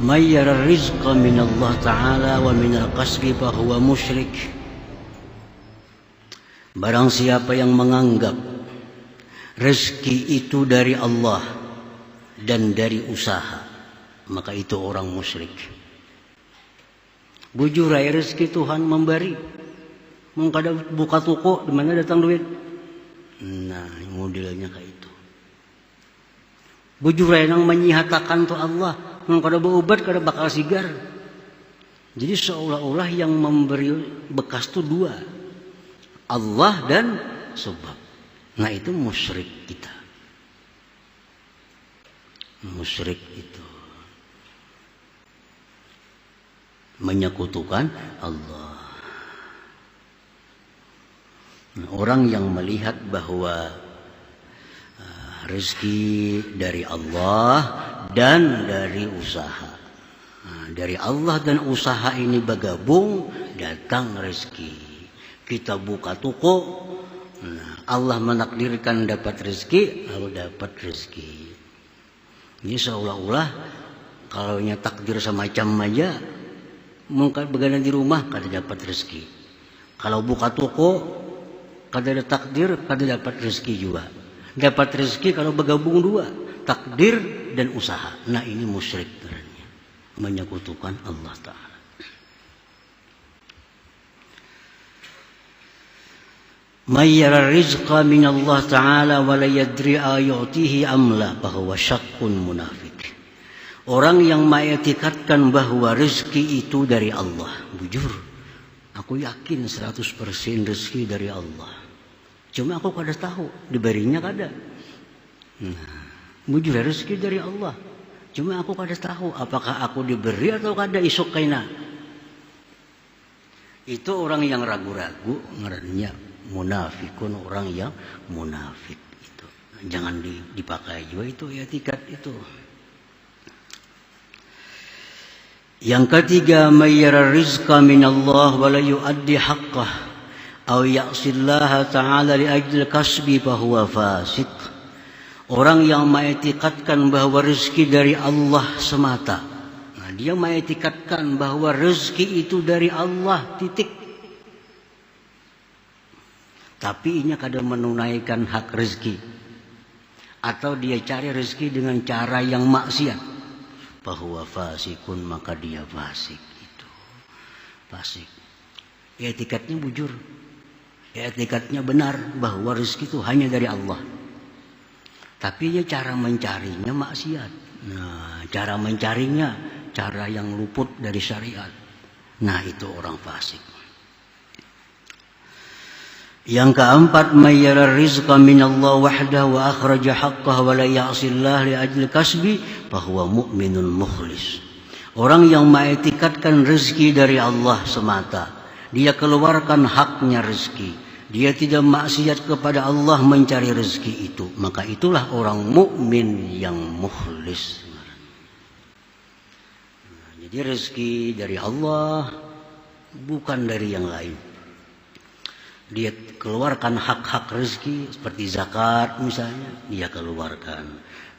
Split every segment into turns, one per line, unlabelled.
may yara rizqa min Allah Ta'ala wa min al-qasbi fahuwa musyrik. Barang siapa yang menganggap rezeki itu dari Allah dan dari usaha, maka itu orang musyrik. Bujur ay rezeki Tuhan memberi. Mau kada buka toko, di mana datang duit? Nah, modelnya kayak itu. Bujur ay nang menyihatakan tu Allah. Mau kada berobat, kada bakal sigar. Jadi seolah-olah yang memberi bekas tu dua, Allah dan sebab. Nah itu musyrik kita. Musyrik itu menyekutukan Allah. Nah, orang yang melihat bahwa rezeki dari Allah dan dari usaha. Nah, dari Allah dan usaha ini bergabung, datang rezeki. Kita buka toko, nah, Allah menakdirkan dapat rezeki, lalu dapat rezeki. Ini seolah-olah kalau takdir semacam aja, mungkin begadang di rumah kada dapat rezeki. Kalau buka toko, kada ada takdir, kada dapat rezeki juga. Dapat rezeki kalau bergabung dua, takdir dan usaha. Nah ini musyrik ternyata, menyekutukan Allah Ta'ala. May yara rizqa min Allah Ta'ala wa la yadri ayatihi amla bahwa syakkun munafik. Orang yang mengetikadkan bahwa rezeki itu dari Allah, bujur, aku yakin 100% rezeki dari Allah. Cuma aku kada tahu diberinya kada. Nah, bujur rezeki dari Allah. Cuma aku kada tahu apakah aku diberi atau kada isuk kaina. Itu orang yang ragu-ragu, ngarannya munafikun, orang yang munafik itu. Jangan dipakai juga itu etikat itu. Yang ketiga, mayyara rizqa min Allah wa la yuaddi haqqah aw ya'sillaha ta'ala li ajli kasbi fahuwa fasik. Orang yang mengetikadkan bahwa rezeki dari Allah semata. Nah, dia mengetikadkan bahwa rezeki itu dari Allah, titik. Tapi ini kadang menunaikan hak rezeki. Atau dia cari rezeki dengan cara yang maksiat. Bahwa fasikun, maka dia fasik itu. Fasik. Etikatnya bujur. Etikatnya benar bahwa rezeki itu hanya dari Allah. Tapi ya cara mencarinya maksiat. Nah, cara mencarinya cara yang luput dari syariat. Nah, itu orang fasik. Yang keempat, mayyara rizqa min Allah wahdahu wa akhraja haqqahu wa la ya'sillah li ajli kasbi bahwa mu'minun mukhlis. Orang yang mengetikadkan rezeki dari Allah semata, dia keluarkan haknya rezeki. Dia tidak maksiat kepada Allah mencari rezeki itu, maka itulah orang mukmin yang mukhlis. Nah, jadi rezeki dari Allah, bukan dari yang lain. Dia keluarkan hak-hak rezeki seperti zakat misalnya, dia keluarkan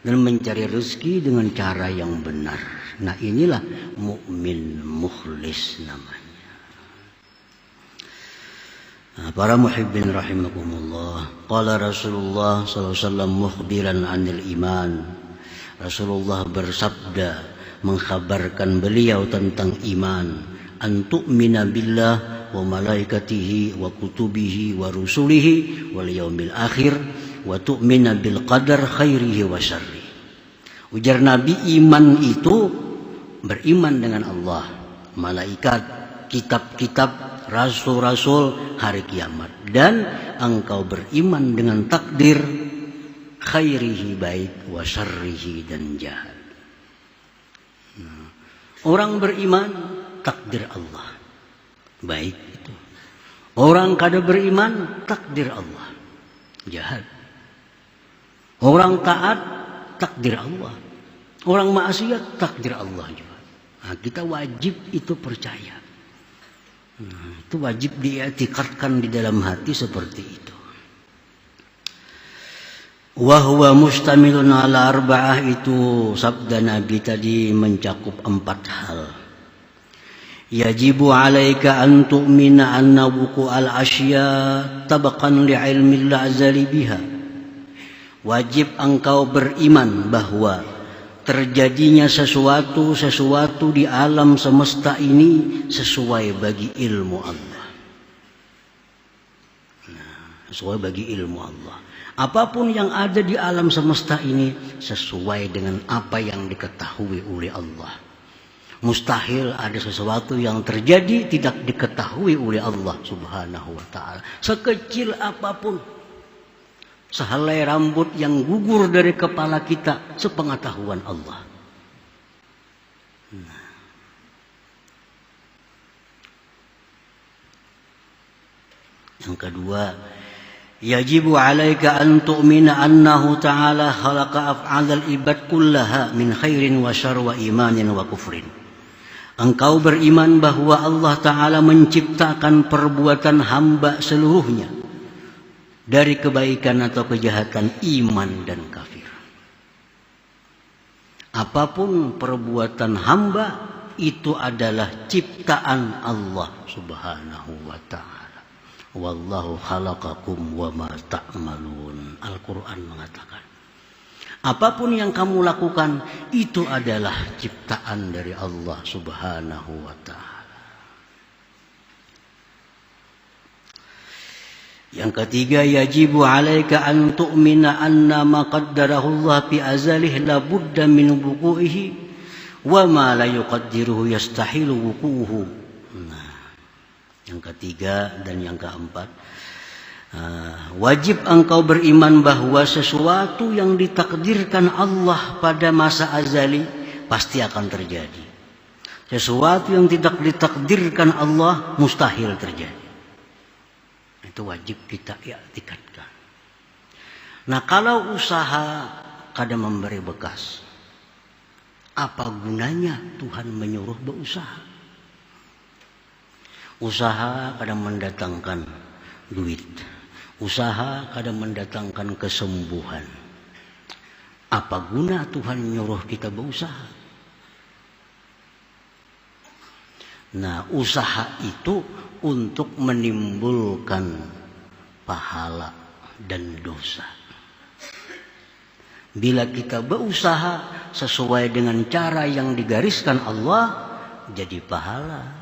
dan mencari rezeki dengan cara yang benar. Nah inilah mukmin mukhlis namanya. Nah, para muhibbin rahimakumullah, qala Rasulullah sallallahu alaihi wasallam mukhbiran 'anil iman. Rasulullah bersabda mengkhabarkan beliau tentang iman, an tu'mina billah wa malaikatihi wa kutubihi wa rusulihi wal yaumil akhir wa tu'mina bil qadar khairihi wa syarrihi. Ujar Nabi, iman itu beriman dengan Allah, malaikat, kitab-kitab, rasul-rasul, hari kiamat, dan engkau beriman dengan takdir khairihi baik wa syarrihi dan jahat. Nah, orang beriman takdir Allah baik itu. Orang kada beriman takdir Allah jahat. Orang taat takdir Allah. Orang maksiat takdir Allah juga. Nah, kita wajib itu percaya. Nah, itu wajib diiktikadkan di dalam hati seperti itu. Wa huwa mustamilun ala arba'ah, itu sabda Nabi tadi mencakup 4 hal. Yajibu alaika an tu'mina anna wuqu'al asya tabaqan li'ilmi al-azali biha. Wajib engkau beriman bahwa terjadinya sesuatu di alam semesta ini sesuai bagi ilmu Allah. Sesuai bagi ilmu Allah. Apapun yang ada di alam semesta ini sesuai dengan apa yang diketahui oleh Allah. Mustahil ada sesuatu yang terjadi tidak diketahui oleh Allah Subhanahu wa ta'ala. Sekecil apapun, sehelai rambut yang gugur dari kepala kita, sepengetahuan Allah. Yang kedua, yajibu alaika an tu'mina annahu ta'ala khalaqa af'alal ibad kullaha min khairin wa syarr wa imanin wa kufrin. Engkau beriman bahwa Allah Ta'ala menciptakan perbuatan hamba seluruhnya, dari kebaikan atau kejahatan, iman dan kafir. Apapun perbuatan hamba itu adalah ciptaan Allah Subhanahu wa ta'ala. Wallahu khalaqakum wa ma ta'malun. Al-Quran mengatakan, apapun yang kamu lakukan itu adalah ciptaan dari Allah Subhanahu wa ta'ala. Yang ketiga, yajibu alaika an tu'mina anna ma qaddarahu Allah fi azalih la budda min wuqu'ihi wa ma la yuqaddiruhu yastahilu wuqu'uhu. Yang ketiga dan yang keempat, wajib engkau beriman bahwa sesuatu yang ditakdirkan Allah pada masa azali pasti akan terjadi. Sesuatu yang tidak ditakdirkan Allah mustahil terjadi. Itu wajib kita i'tikadkan. Nah, kalau usaha kadang memberi bekas, apa gunanya Tuhan menyuruh berusaha? Usaha kadang mendatangkan duit. Usaha kadang mendatangkan kesembuhan. Apa guna Tuhan menyuruh kita berusaha? Nah, usaha itu untuk menimbulkan pahala dan dosa. Bila kita berusaha sesuai dengan cara yang digariskan Allah, jadi pahala.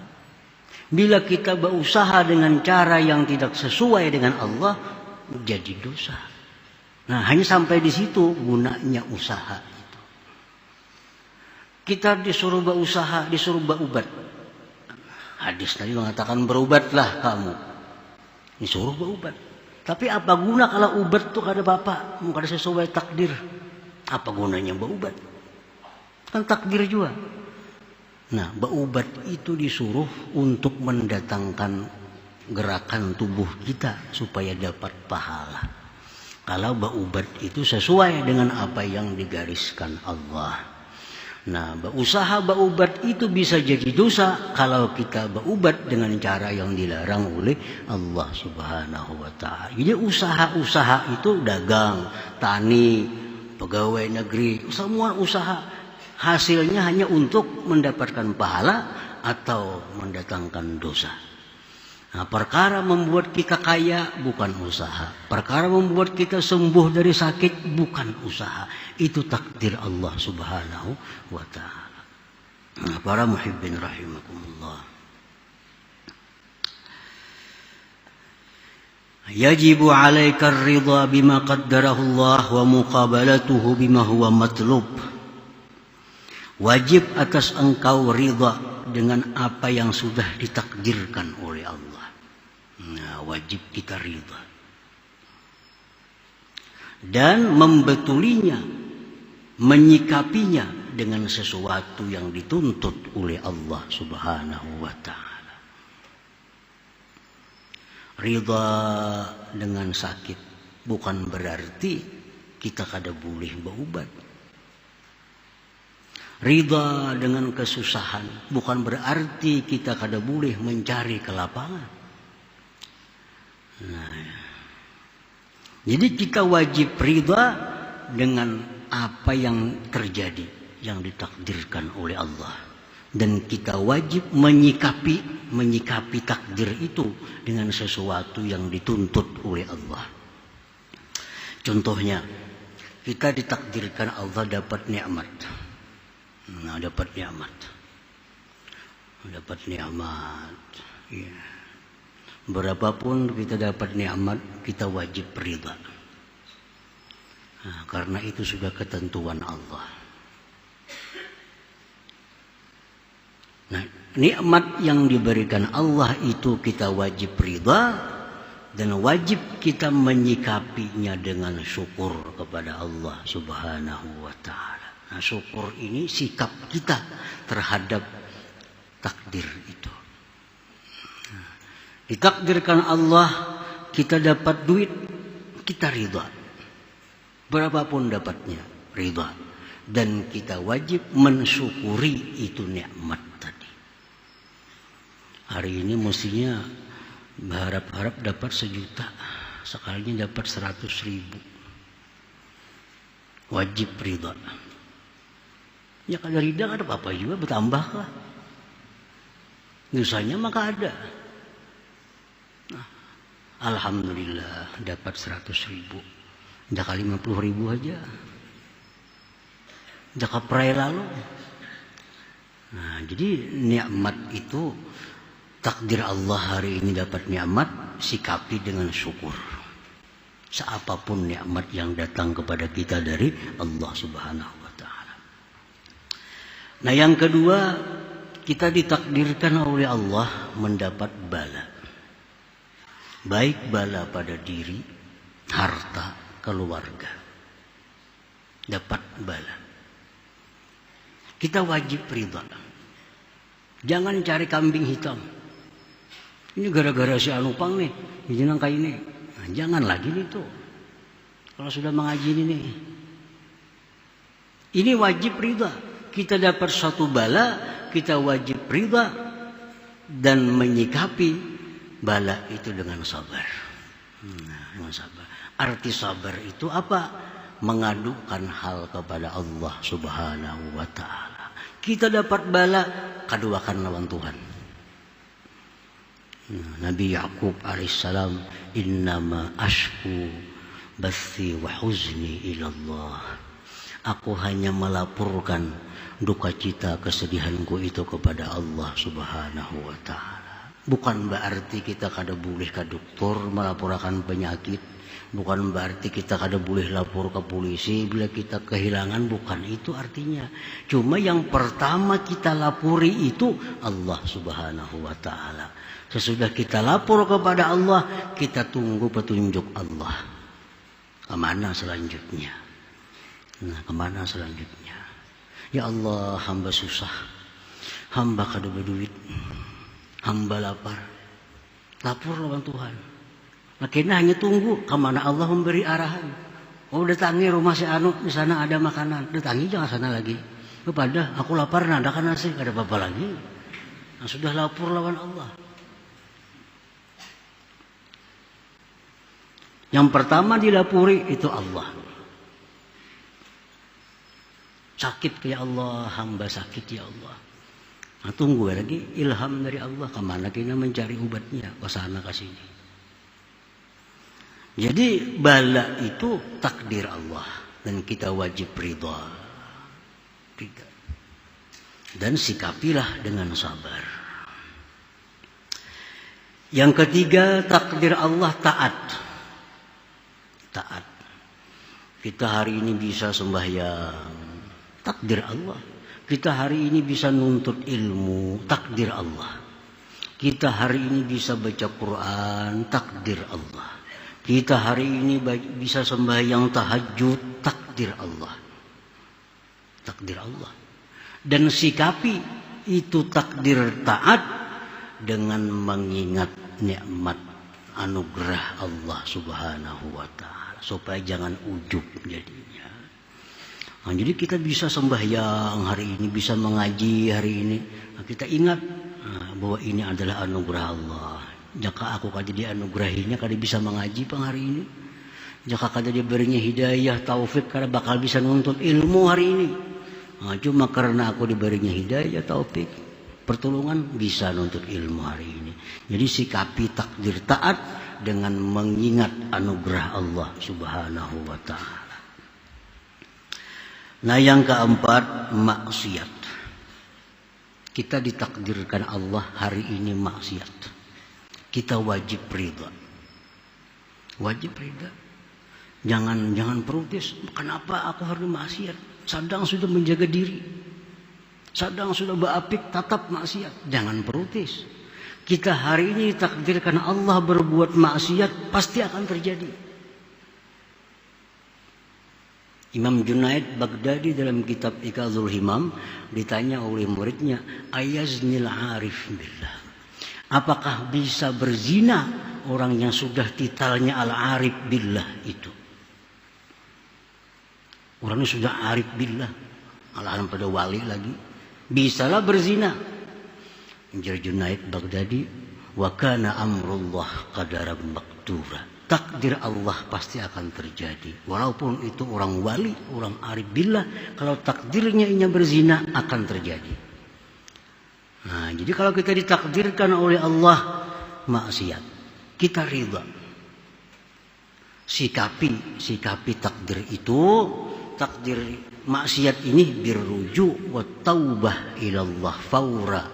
Bila kita berusaha dengan cara yang tidak sesuai dengan Allah, jadi dosa. Nah, hanya sampai di situ gunanya usaha itu. Kita disuruh berusaha, disuruh berubat. Hadis tadi mengatakan berubatlah kamu. Disuruh berubat. Tapi apa guna kalau ubat itu kada bapak, kada sesuai takdir? Apa gunanya berubat? Kan takdir juga. Nah, berubat itu disuruh untuk mendatangkan gerakan tubuh kita supaya dapat pahala. Kalau berubat itu sesuai dengan apa yang digariskan Allah. Nah, berusaha berubat itu bisa jadi dosa kalau kita berubat dengan cara yang dilarang oleh Allah Subhanahu wa ta'ala. Jadi usaha-usaha itu dagang, tani, pegawai negeri, semua usaha hasilnya hanya untuk mendapatkan pahala atau mendatangkan dosa. Nah, perkara membuat kita kaya bukan usaha. Perkara membuat kita sembuh dari sakit bukan usaha. Itu takdir Allah Subhanahu wa ta'ala. Nah, para muhibbin rahimakumullah. Yajibu alaika ar-ridha bima qaddarahu Allah wa muqabalatuhu bima huwa matlub. Wajib atas engkau ridha dengan apa yang sudah ditakdirkan oleh Allah. Nah, wajib kita ridha. Dan membetulinya, menyikapinya dengan sesuatu yang dituntut oleh Allah Subhanahu wa ta'ala. Ridha dengan sakit bukan berarti kita kada boleh berobat. Ridha dengan kesusahan bukan berarti kita kada boleh mencari kelapangan. Nah, jadi kita wajib ridha dengan apa yang terjadi, yang ditakdirkan oleh Allah. Dan kita wajib menyikapi takdir itu dengan sesuatu yang dituntut oleh Allah. Contohnya, kita ditakdirkan Allah dapat nikmat. Dapat nikmat. Ya. Berapapun kita dapat nikmat, kita wajib ridha. Karena itu sudah ketentuan Allah. Nah, nikmat yang diberikan Allah itu kita wajib ridha dan wajib kita menyikapinya dengan syukur kepada Allah Subhanahu wa ta'ala. Nah, syukur ini sikap kita terhadap takdir itu. Ditakdirkan Allah kita dapat duit, kita ridha. Berapapun dapatnya, ridha. Dan kita wajib mensyukuri itu nikmat tadi. Hari ini mestinya berharap-harap dapat 1 juta, sekalinya dapat 100.000. Wajib ridha. Ya kalau ridha ada apa-apa juga, bertambah lah. Dosanya maka ada. Alhamdulillah dapat 100.000. Udah kali 50.000 aja. Udah kaprai lalu. Nah, jadi nikmat itu takdir Allah hari ini dapat nikmat, sikapi dengan syukur. Seapapun nikmat yang datang kepada kita dari Allah Subhanahu wa ta'ala. Nah, yang kedua, kita ditakdirkan oleh Allah mendapat bala. Baik bala pada diri, harta, keluarga. Dapat bala. Kita wajib ridha. Jangan cari kambing hitam. Ini gara-gara si Anupang nih, ini nangka ini. Nah, jangan lagi nih tuh. Kalau sudah mengaji ini nih. Ini wajib ridha. Kita dapat suatu bala, kita wajib ridha dan menyikapi bala itu dengan sabar. Dengan sabar. Arti sabar itu apa? Mengadukan hal kepada Allah Subhanahu wa ta'ala. Kita dapat bala, kaduakan lawan Tuhan. Nabi Yaqub alaihissalam, innama ashku bathi wa huzni ilallah. Aku hanya melaporkan duka cita kesedihanku itu kepada Allah Subhanahu wa ta'ala. Bukan berarti kita kada boleh ke dokter melaporkan penyakit. Bukan berarti kita kada boleh lapor ke polisi bila kita kehilangan. Bukan itu artinya. Cuma yang pertama kita lapori itu Allah Subhanahu wa ta'ala. Sesudah kita lapor kepada Allah, kita tunggu petunjuk Allah. Kemana selanjutnya? Nah, kemana selanjutnya? Ya Allah, hamba susah. Hamba kada berduit. Hamba lapar. Lapor lawan Tuhan. Nah, kita hanya tunggu kemana Allah memberi arahan. Oh, datangi rumah si Anu, di sana ada makanan. Datangi jangan sana lagi. Kepada aku lapar, nadakan nasi, ada apa-apa lagi. Nah, sudah lapor lawan Allah. Yang pertama dilapuri itu Allah. Sakit ya Allah, hamba sakit ya Allah. Nah, tunggu lagi ilham dari Allah. Kemana kita mencari obatnya? Ke sana ke sini. Jadi bala itu takdir Allah dan kita wajib ridha. Dan sikapilah dengan sabar. Yang ketiga, takdir Allah taat. Taat. Kita hari ini bisa sembahyang, takdir Allah. Kita hari ini bisa nuntut ilmu, takdir Allah. Kita hari ini bisa baca Quran, takdir Allah. Kita hari ini bisa sembahyang tahajud, takdir Allah. Takdir Allah. Dan sikapi itu takdir taat dengan mengingat nikmat anugerah Allah Subhanahu wa ta'ala. Supaya jangan ujub jadinya. Nah, jadi kita bisa sembahyang hari ini, bisa mengaji hari ini. Nah, kita ingat bahwa ini adalah anugerah Allah. Jika aku kada dianugerahinya, kada bisa mengaji pang hari ini. Jika kada diberinya hidayah, taufik, kada bakal bisa nuntut ilmu hari ini. Nah, cuma karena aku diberinya hidayah, taufik, pertolongan, bisa nuntut ilmu hari ini. Jadi sikapi takdir taat dengan mengingat anugerah Allah Subhanahu wa ta'ala. Nah, yang keempat, maksiat. Kita ditakdirkan Allah hari ini maksiat. Kita wajib ridha. Wajib ridha. Jangan protes. Kenapa aku harus maksiat? Sadang sudah menjaga diri. Sadang sudah beapik tatap maksiat. Jangan protes. Kita hari ini ditakdirkan Allah berbuat maksiat, pasti akan terjadi. Imam Junaid Baghdadi dalam kitab Iqazul Himam ditanya oleh muridnya, ayaznil arif billah. Apakah bisa berzina orang yang sudah titelnya al-arif billah itu? Orangnya sudah arif billah, alahan pada wali lagi, bisalah berzina. Injil Junaid Baghdadi, wa kana amrullah qadaran maqdura. Takdir Allah pasti akan terjadi. Walaupun itu orang wali, orang arif billah, kalau takdirnya ini berzina akan terjadi. Nah, jadi kalau kita ditakdirkan oleh Allah maksiat, kita ridha. Sikapi takdir itu, takdir maksiat ini birruju wa taubah ilallah faura,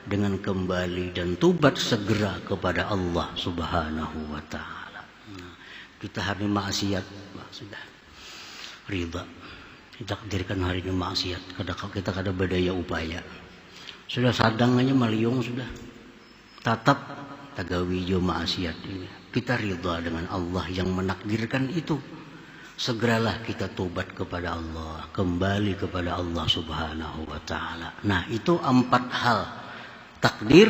dengan kembali dan tobat segera kepada Allah Subhanahu wa ta'ala. Kita hari ini maksiat, sudah ridha. Ditakdirkan hari ini maksiat, kita kada berdaya upaya. Sudah sadangannya maliung sudah. Tatap tagawi jo maksiat ini. Kita ridha dengan Allah yang menakdirkan itu. Segeralah kita tobat kepada Allah, kembali kepada Allah Subhanahu wa ta'ala. Nah, itu 4 hal takdir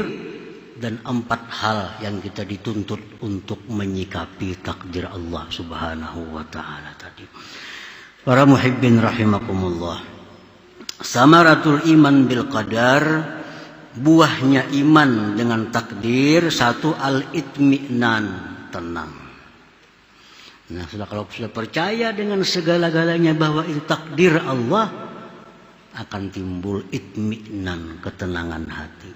dan 4 hal yang kita dituntut untuk menyikapi takdir Allah Subhanahu wa ta'ala tadi. Para muhibbin rahimakumullah. Samaratul iman bil qadar, buahnya iman dengan takdir, 1 al-itminan, tenang. Nah, kalau sudah percaya dengan segala-galanya bahwa itu takdir Allah, akan timbul itminan, ketenangan hati.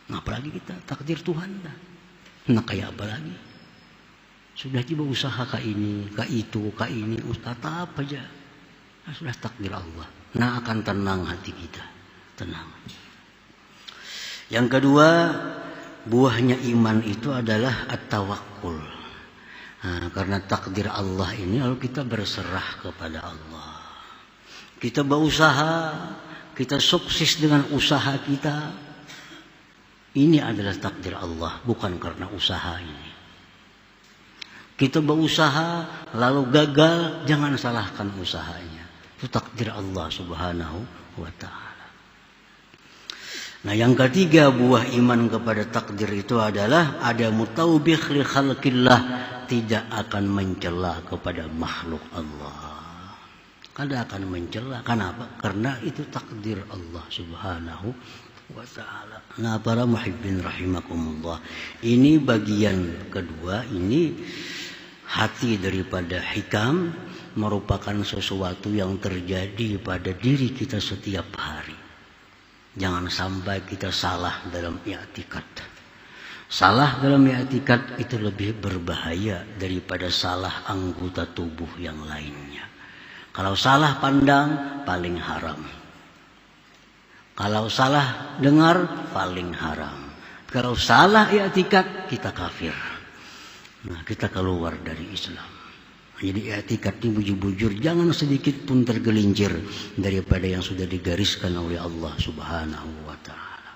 Nah, apalagi kita takdir Tuhan dah. Nah, kayak apa lagi? Sudah coba usaha ke ini, ke itu, ke ini, tatap aja. Nah, sudah takdir Allah. Nah, akan tenang hati kita, tenang. Yang kedua, buahnya iman itu adalah at-tawakkul. Nah, karena takdir Allah ini lalu kita berserah kepada Allah. Kita berusaha, kita sukses dengan usaha kita. Ini adalah takdir Allah, bukan karena usaha ini. Kita berusaha lalu gagal, jangan salahkan usahanya. Itu takdir Allah Subhanahu wa ta'ala. Nah, yang ketiga buah iman kepada takdir itu adalah ada mutaubikh li khalqillah, tidak akan mencela kepada makhluk Allah. Kada akan mencela. Kenapa? Karena itu takdir Allah Subhanahu wa ta'ala. Nah, para muhibbin rahimakumullah, ini bagian kedua, ini hati daripada hikam, merupakan sesuatu yang terjadi pada diri kita setiap hari. Jangan sampai kita salah dalam i'tikad. Salah dalam i'tikad itu lebih berbahaya daripada salah anggota tubuh yang lainnya. Kalau salah pandang, paling haram. Kalau salah dengar, paling haram. Kalau salah i'tikad, kita kafir. Nah, kita keluar dari Islam. Jadi i'tikad ini bujur-bujur, jangan sedikit pun tergelincir daripada yang sudah digariskan oleh Allah Subhanahu wa ta'ala.